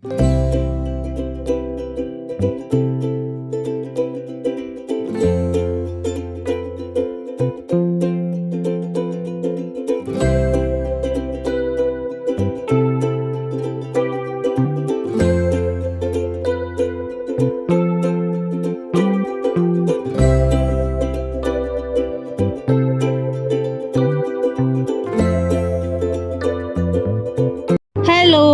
Hello,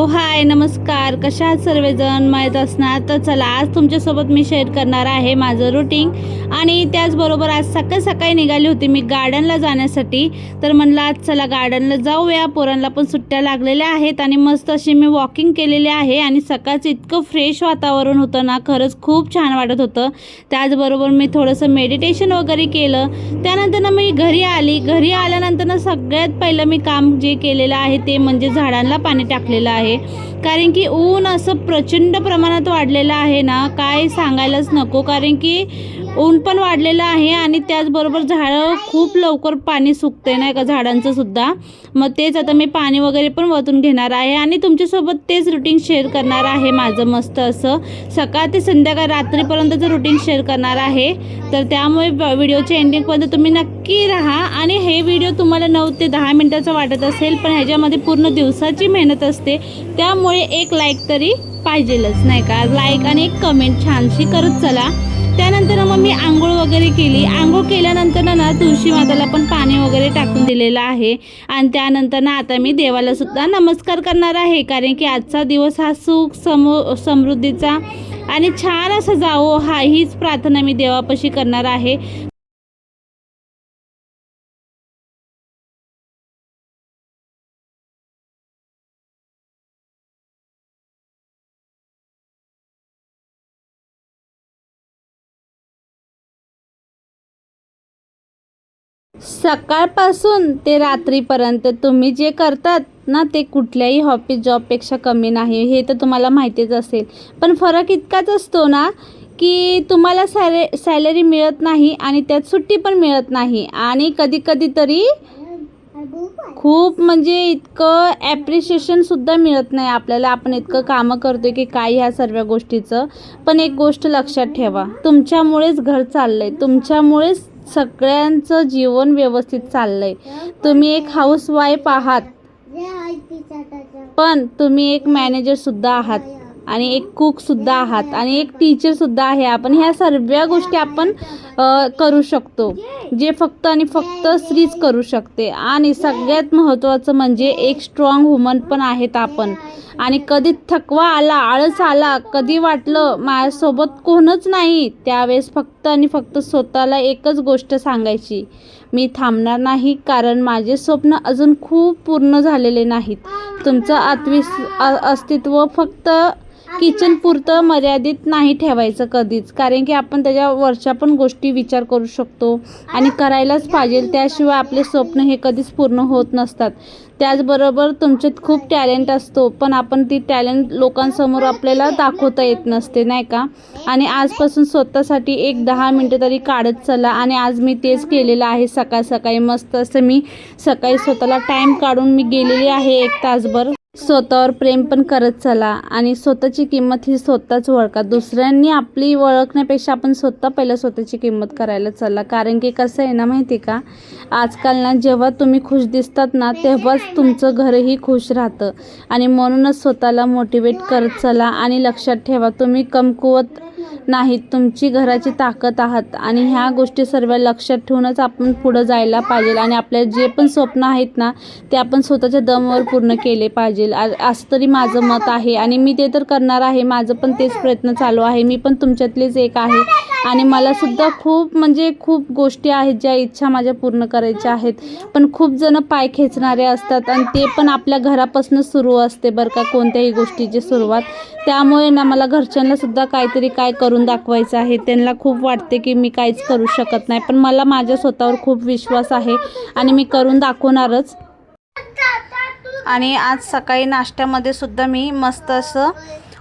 हाय, नमस्कार. कशा आहात सर्वजण? माहीत असणार तर चला आज तुमच्यासोबत मी शेअर करणार आहे माझं रुटीन. आणि त्याचबरोबर आज सकाळी सकाळी निघाली होती मी गार्डनला जाण्यासाठी. तर म्हणलं आज चला गार्डनला जाऊया, पोरांना पण सुट्ट्या लागलेल्या आहेत आणि मस्त अशी मी वॉकिंग केलेली आहे. आणि सकाळचं इतकं फ्रेश वातावरण होतं ना, खरंच खूप छान वाटत होतं. त्याचबरोबर मी थोडंसं मेडिटेशन वगैरे केलं. त्यानंतर मी घरी आली. घरी आल्यानंतर सगळ्यात पहिलं मी काम जे केलेलं आहे ते म्हणजे झाडांना पाणी टाकलेलं आहे. कारण की ऊन असं प्रचंड प्रमाणात वाढलेलं आहे ना, काय सांगायलाच नको. कारण की ऊन पण वाढलेलं आहे आणि त्याचबरोबर झाडं खूप लवकर पाणी सुकते नाही का झाडांचं सुद्धा. मग तेच आता मी पाणी वगैरे पण वतून घेणार आहे आणि तुमच्यासोबत तेच रुटीन शेअर करणार आहे माझं मस्त असं सकाळ ते संध्याकाळ रात्रीपर्यंतचं रुटीन शेअर करणार आहे. तर त्यामुळे व्हिडिओच्या एंडिंगपर्यंत तुम्ही नक्की राहा. आणि हे व्हिडिओ तुम्हाला 9 ते 10 मिनटाचा वाटत असेल, पण ह्याच्यामध्ये पूर्ण दिवसाची मेहनत असते. त्यामुळे एक लाईक तरी पाहिजेलच नाही का. लाईक आणि एक कमेंट छानशी करत चला. त्यानंतर मग मी आंघोळ वगैरे केली. आंघोळ केल्यानंतर ना तुळशी माताला पण पाणी वगैरे टाकून दिलेलं आहे. आणि त्यानंतर ना आता मी देवाला सुद्धा नमस्कार करणार आहे. कारण की आजचा दिवस हा सुख समृद्धीचा आणि छान असं जावो हीच प्रार्थना मी देवापाशी करणार आहे. सकाळपासून ते रात्रीपर्यंत तुम्ही जे करतात ना ते कुठल्याही ऑफिस जॉबपेक्षा कमी नाही, हे तर तुम्हाला माहितीच असेल. पण फरक इतकाच असतो ना की तुम्हाला सॅलरी मिळत नाही आणि त्यात सुट्टी पण मिळत नाही. आणि कधी कधी तरी खूप म्हणजे इतकं ॲप्रिशिएशनसुद्धा मिळत नाही आपल्याला. आपण इतकं कामं करतो की काय ह्या सर्व गोष्टीचं. पण एक गोष्ट लक्षात ठेवा, तुमच्यामुळेच घर चाललं आहे, तुमच्यामुळेच सगळ्यांचं जीवन व्यवस्थित चाललं आहे. तुम्ही एक हाऊसवाईफ आहात, पण तुम्ही एक मॅनेजरसुद्धा आहात आणि एक कुकसुद्धा आहात आणि एक टीचरसुद्धा आहे. आपण ह्या सर्व गोष्टी आपण करू शकतो, जे फक्त आणि फक्त स्त्रीच करू शकते. आणि सगळ्यात महत्त्वाचं म्हणजे एक स्ट्रॉंग वुमन पण आहेत आपण. आणि कधी थकवा आला, आळस आला, कधी वाटलं माझ्यासोबत कोणच नाही, त्यावेळेस फक्त आणि फक्त स्वतःला एकच गोष्ट सांगायची, मी थांबणार नाही. कारण माझे स्वप्न अजून खूप पूर्ण झालेले नाहीत. तुमचं अस्तित्व फक्त किचनपुरतं मर्यादित नाही ठेवायचं कधीच. कारण की आपण त्याच्यावरच्या पण गोष्टी विचार करू शकतो आणि करायलाच पाहिजे. त्याशिवाय आपले स्वप्न हे कधीच पूर्ण होत नसतात. त्याचबरोबर तुमच्यात खूप टॅलेंट असतो, पण आपण ती टॅलेंट लोकांसमोर आपल्याला दाखवता येत नसते नाही का. आणि आजपासून स्वतःसाठी एक 10 मिनटं तरी काढत चला. आणि आज मी तेच केलेलं आहे. सकाळ सकाळी मस्त असं मी सकाळी स्वतःला टाईम काढून मी गेलेली आहे 1 तासभर. स्वतःवर प्रेम पण करत चला आणि स्वतःची किंमत ही स्वतःच ओळखा. दुसऱ्यांनी आपली ओळखण्यापेक्षा आपण स्वतः पहिलं स्वतःची किंमत करायला चला. कारण की कसं आहे ना माहिती का, आजकाल ना जेव्हा तुम्ही खुश दिसतात ना तेव्हाच तुमचं घरही खुश राहतं. आणि म्हणूनच स्वतःला मोटिवेट करत चला. आणि लक्षात ठेवा, तुम्ही कमकुवत नाहीत, तुमची घराची ताकद आहात. आणि ह्या गोष्टी सर्व लक्षात ठेवूनच आपण पुढं जायला पाहिजे. आणि आपले जे पण स्वप्न आहेत ना ते आपण स्वतःच्या दमवर पूर्ण केले पाहिजे, असं तरी माझं मत आहे. आणि मी ते तर करणार आहे, माझं पण तेच प्रयत्न चालू आहे. मी पण तुमच्यातलीच एक आहे. आणि मला सुद्धा खूप म्हणजे खूप गोष्टी आहेत ज्या इच्छा माझ्या पूर्ण करायच्या आहेत. पण खूप जण पाय खेचणारे असतात आणि ते पण आपल्या घरापासून सुरू असते बरं का, कोणत्याही गोष्टीची सुरुवात. त्यामुळे ना मला घरच्यांना सुद्धा काहीतरी काय करून दाखवायचं आहे. त्यांना खूप वाटते की मी काहीच करू शकत नाही, पण मला माझ्या स्वतःवर खूप विश्वास आहे आणि मी करून दाखवणारच. आणि आज सकाळी नाश्त्यामध्ये सुद्धा मी मस्त असं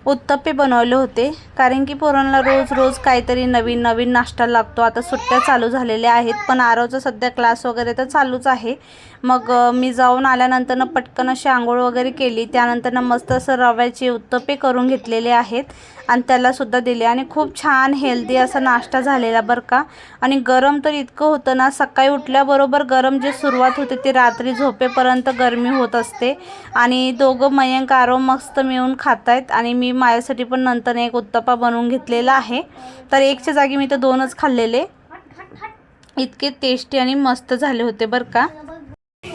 उत्तप्पे बनवले होते, कारण की पोरांना रोज रोज काहीतरी नवीन नवीन नाश्ता लागतो. आता सुट्ट्या चालू झालेल्या आहेत, पण आरवचा सध्या क्लास वगैरे तर चालूच आहे. मग मी जाऊन आल्यानंतर पटकन अशी आंघोळ वगैरे केली. त्यानंतर मस्त असं रव्याचे उत्तप्पे करून घेतलेले आहेत आणि त्यालासुद्धा दिले आणि खूप छान हेल्दी असा नाश्ता झालेला बरं का. आणि गरम तर इतकं होतं ना, सकाळी उठल्याबरोबर गरम जे सुरुवात होते ते रात्री झोपेपर्यंत गरमी होत असते. आणि दोघं मयंक आरव मस्त मिळून खात आहेत आणि मी माझ्यासाठी पण नंतर एक उत्तप्पा बनवून घेतलेला आहे. तर एकच्या जागी मी तर 2च खाल्लेले. इतके टेस्टी आणि मस्त झाले होते बरं का.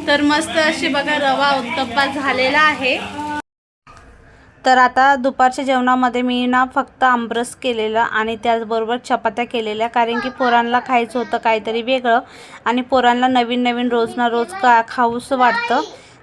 तर मस्त अशी बघा रवा उत्तप्पा झालेला आहे. तर आता दुपारच्या जेवणामध्ये मी ना फक्त आमरस केलेला आणि त्याचबरोबर चपात्या केलेल्या, कारण की पोरांना खायचं होतं काहीतरी वेगळं आणि पोरांना नवीन नवीन रोज ना रोज खाऊसं वाटतं.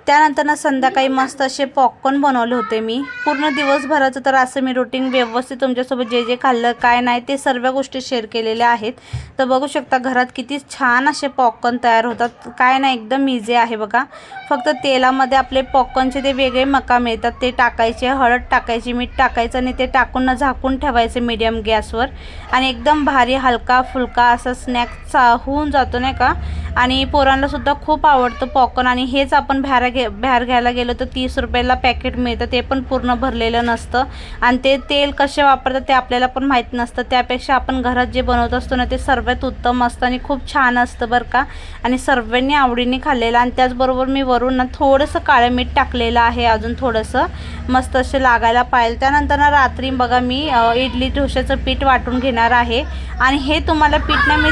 त्यानंतर संध्याकाळी मस्त असे पॉपकॉर्न बनवले होते मी. पूर्ण दिवसभराचं तर असं मी रुटीन व्यवस्थित तुमच्यासोबत जे जे खाल्लं काय नाही ते सर्व गोष्टी शेअर केलेल्या आहेत. तर बघू शकता घरात किती छान असे पॉपकॉर्न तयार होतात. काय नाही, एकदम इझी आहे बघा. फक्त तेलामध्ये आपले पॉपकॉर्नचे ते वेगळे मका मिळतात ते टाकायचे, हळद टाकायची, मीठ टाकायचं आणि ते टाकून झाकून ठेवायचे मीडियम गॅसवर. आणि एकदम भारी हलका फुलका असा स्नॅक होऊन जातो नाही का. आणि पोरांनासुद्धा खूप आवडतं पॉपकॉर्न. आणि हेच आपण बाहेर घ्यायला गेलो तर 30 रुपयाला पॅकेट मिळतं, ते पण पूर्ण भरलेलं नसतं आणि ते तेल कसे वापरतात ते आपल्याला पण माहीत नसतं. त्यापेक्षा आपण घरात जे बनवत असतो ना ते सर्वात उत्तम असतं आणि खूप छान असतं बरं का. आणि सर्वांनी आवडीने खाल्लेलं. आणि त्याचबरोबर मी वरून ना थोडंसं काळं मीठ टाकलेलं आहे, अजून थोडंसं मस्त असे लागायला पाहिजे. त्यानंतर ना रात्री बघा मी इडली डोश्याचं पीठ वाटून घेणार आहे. आणि हे तुम्हाला पीठ ना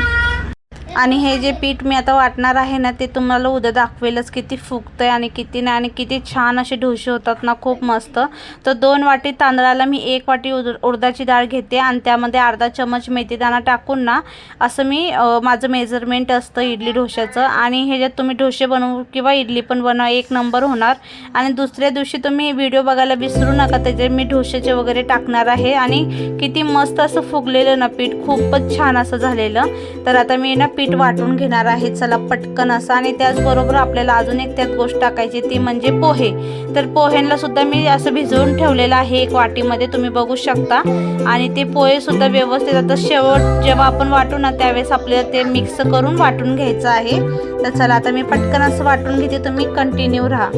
आणि हे जे पीठ मी आता वाटणार आहे ना ते तुम्हाला उद्या दाखवेलच किती फुगतं आहे आणि किती नाही. आणि किती छान असे डोसे होतात ना, खूप मस्त. तर 2 वाटी तांदळाला मी 1 वाटी उडदाची डाळ घेते आणि त्यामध्ये अर्धा चमच मेथीदाणा टाकून ना असं मी माझं मेजरमेंट असतं इडली डोश्याचं. आणि ह्याच्यात तुम्ही डोसे बनवू किंवा इडली पण बनवा, 1 नंबर होणार. आणि दुसऱ्या दिवशी तुम्ही व्हिडिओ बघायला विसरू नका, त्याचे मी डोश्याचे वगैरे टाकणार आहे. आणि किती मस्त असं फुगलेलं ना पीठ, खूपच छान असं झालेलं. तर आता मी ना पीठ वाटून घेणार आहे चला पटकन असं. आणि त्याचबरोबर आपल्याला अजून एक त्यात गोष्ट टाकायची ती म्हणजे पोहे. तर पोह्यांना सुद्धा मी असं भिजवून ठेवलेलं आहे 1 वाटीमध्ये, तुम्ही बघू शकता. आणि ते पोहे सुद्धा व्यवस्थित आता शेवट जेव्हा आपण वाटू ना त्यावेळेस आपल्याला ते मिक्स करून वाटून घ्यायचं आहे. तर चला आता मी पटकन असं वाटून घेते, तुम्ही कंटिन्यू राहा.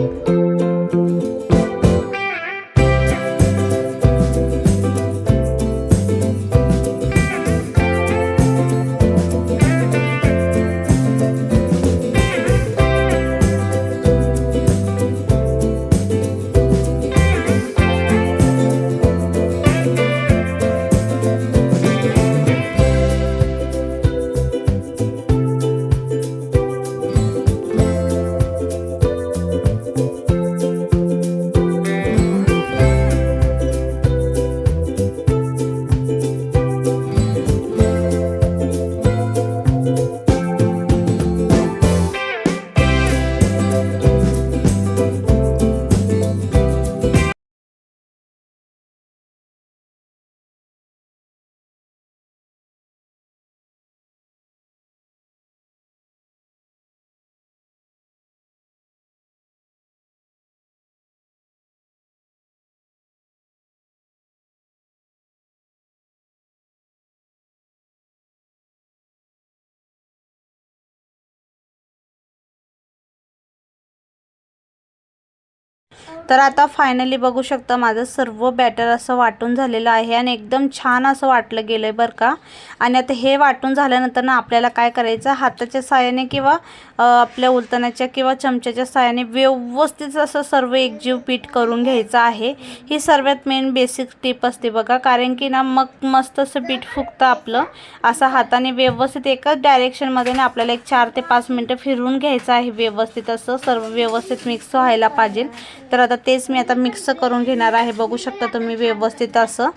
तर आता फायनली बघू शकता माझं सर्व बॅटर असं वाटून झालेलं आहे आणि एकदम छान असं वाटलं गेलं आहे बरं का. आणि आता हे वाटून झाल्यानंतर ना आपल्याला काय करायचं, हाताच्या साहाय्याने किंवा आपल्या उलटण्याच्या किंवा चमच्याच्या साहाय्याने व्यवस्थित असं सर्व एकजीव पीठ करून घ्यायचं आहे. ही सर्वात मेन बेसिक टिप असते बघा, कारण की ना मग मस्त असं पीठ फुगतं आपलं. असं हाताने व्यवस्थित एकाच डायरेक्शनमध्ये ना आपल्याला एक 4 ते 5 मिनटं फिरवून घ्यायचं आहे व्यवस्थित, असं सर्व व्यवस्थित मिक्स व्हायला पाहिजे. तर आता तेच मी आता मिक्स करून घेणार आहे, बघू शकता तुम्ही व्यवस्थित असं.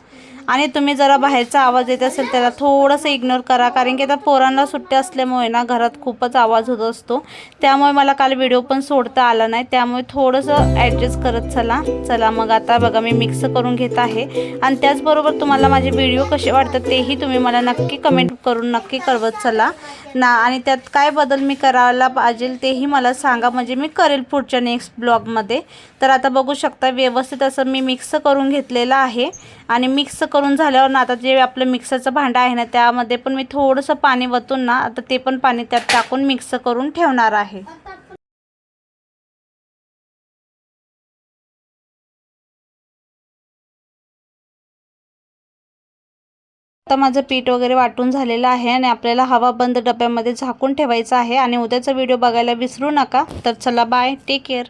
आणि तुम्ही जरा बाहेरचा आवाज येत असेल त्याला थोडंसं इग्नोर करा, कारण की आता पोरांना सुट्ट्या असल्यामुळे ना घरात खूपच आवाज होत असतो. त्यामुळे मला काल व्हिडिओ पण सोडता आला नाही, त्यामुळे थोडंसं ॲडजस्ट करत चला. मग आता बघा मी मिक्स करून घेत आहे. आणि त्याचबरोबर तुम्हाला माझे व्हिडिओ कसे वाटतात तेही तुम्ही मला नक्की कमेंट करून नक्की कळवत चला ना, आणि त्यात काय बदल मी करायला पाहिजे तेही मला सांगा, म्हणजे मी करेल पुढच्या नेक्स्ट ब्लॉगमध्ये. तर आता बघू शकता व्यवस्थित असं मी मिक्स करून घेतलेलं आहे. आणि मिक्स करून झाल्यावर ना आता जे आपलं मिक्सरचं भांडं आहे ना त्यामध्ये पण मी थोडंसं पाणी वतून ना आता ते पण पाणी त्यात टाकून मिक्स करून ठेवणार आहे. आता माझं पीठ वगैरे वाटून झालेलं आहे आणि आपल्याला हवा बंद डब्यामध्ये झाकून ठेवायचं आहे. आणि उद्याचा व्हिडिओ बघायला विसरू नका. तर चला बाय, टेक केअर.